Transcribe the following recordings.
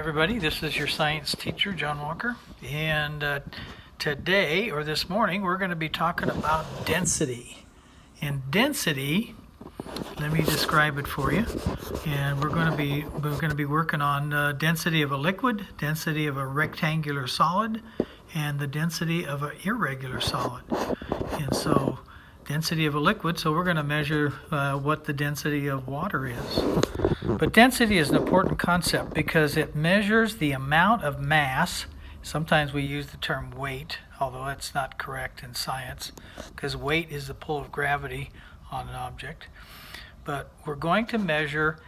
everybody, this is your science teacher, John Walker, and today, or this morning, we're going to be talking about density. And density, let me describe it for you, and we're going to be working on density of a liquid, density of a rectangular solid, and the density of an irregular solid. And so, density of a liquid, so we're going to measure what the density of water is. But density is an important concept because it measures the amount of mass. Sometimes we use the term weight, although that's not correct in science, because weight is the pull of gravity on an object. But we're going to measure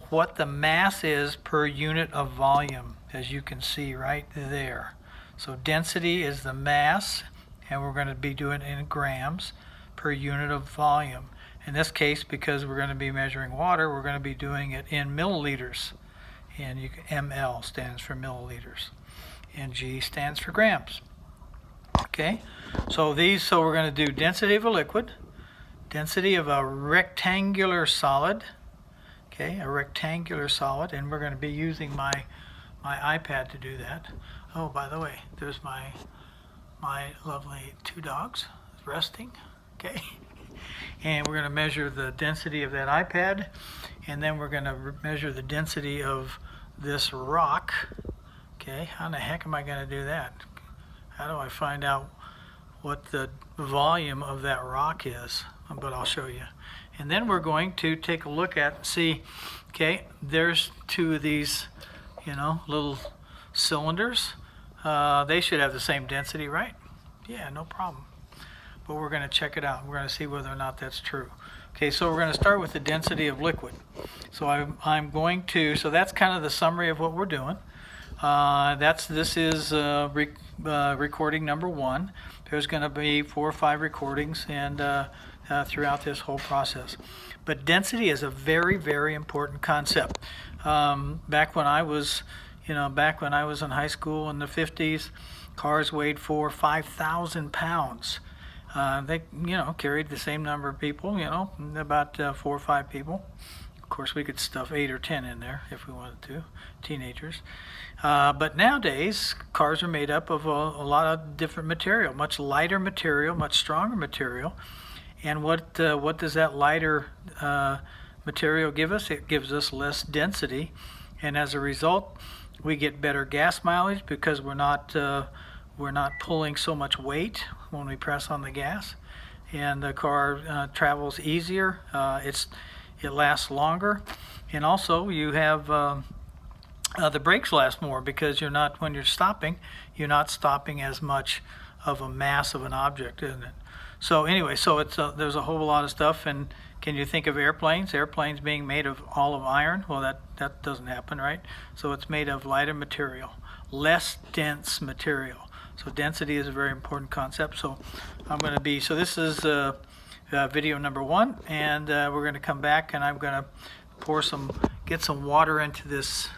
what the mass is per unit of volume, as you can see right there. So density is the mass, and we're going to be doing it in grams per unit of volume. In this case, because we're going to be measuring water, we're going to be doing it in milliliters. And ml stands for milliliters. And G stands for grams. Okay, so we're going to do density of a liquid, density of a rectangular solid, okay, a rectangular solid, and we're going to be using my iPad to do that. Oh, by the way, there's my lovely two dogs resting, okay. And we're going to measure the density of that iPad, and then we're going to measure the density of this rock. Okay, how in the heck am I going to do that? How do I find out what the volume of that rock is? But I'll show you. And then we're going to take a look at, see, okay, there's two of these, little cylinders. They should have the same density, right? Yeah, no problem. But we're going to check it out. We're going to see whether or not that's true. Okay, so we're going to start with the density of liquid. So I'm going to, so that's kind of the summary of what we're doing. This is recording number 1. There's going to be 4 or 5 recordings and throughout this whole process. But density is a very, very important concept. Back when I was in high school in the 50s, cars weighed 4,000 or 5,000 pounds. They, carried the same number of people, about 4 or 5 people. Of course, we could stuff 8 or 10 in there if we wanted to, teenagers. But nowadays, cars are made up of a lot of different material, much lighter material, much stronger material. And what does that lighter material give us? It gives us less density. And as a result, we get better gas mileage because we're not pulling so much weight when we press on the gas, and the car travels easier. It lasts longer, and also you have the brakes last more because when you're stopping, you're not stopping as much of a mass of an object, isn't it? So anyway, there's a whole lot of stuff. And can you think of airplanes? Airplanes being made of all of iron? Well, that doesn't happen, right? So it's made of lighter material, less dense material. So density is a very important concept. So this is video number 1, and we're going to come back, and I'm going to get some water into this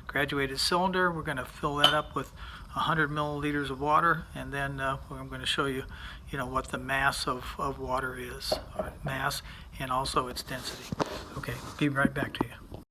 graduated cylinder. We're going to fill that up with 100 milliliters of water, and then I'm going to show you, what the mass of water is, mass, and also its density. Okay, be right back to you.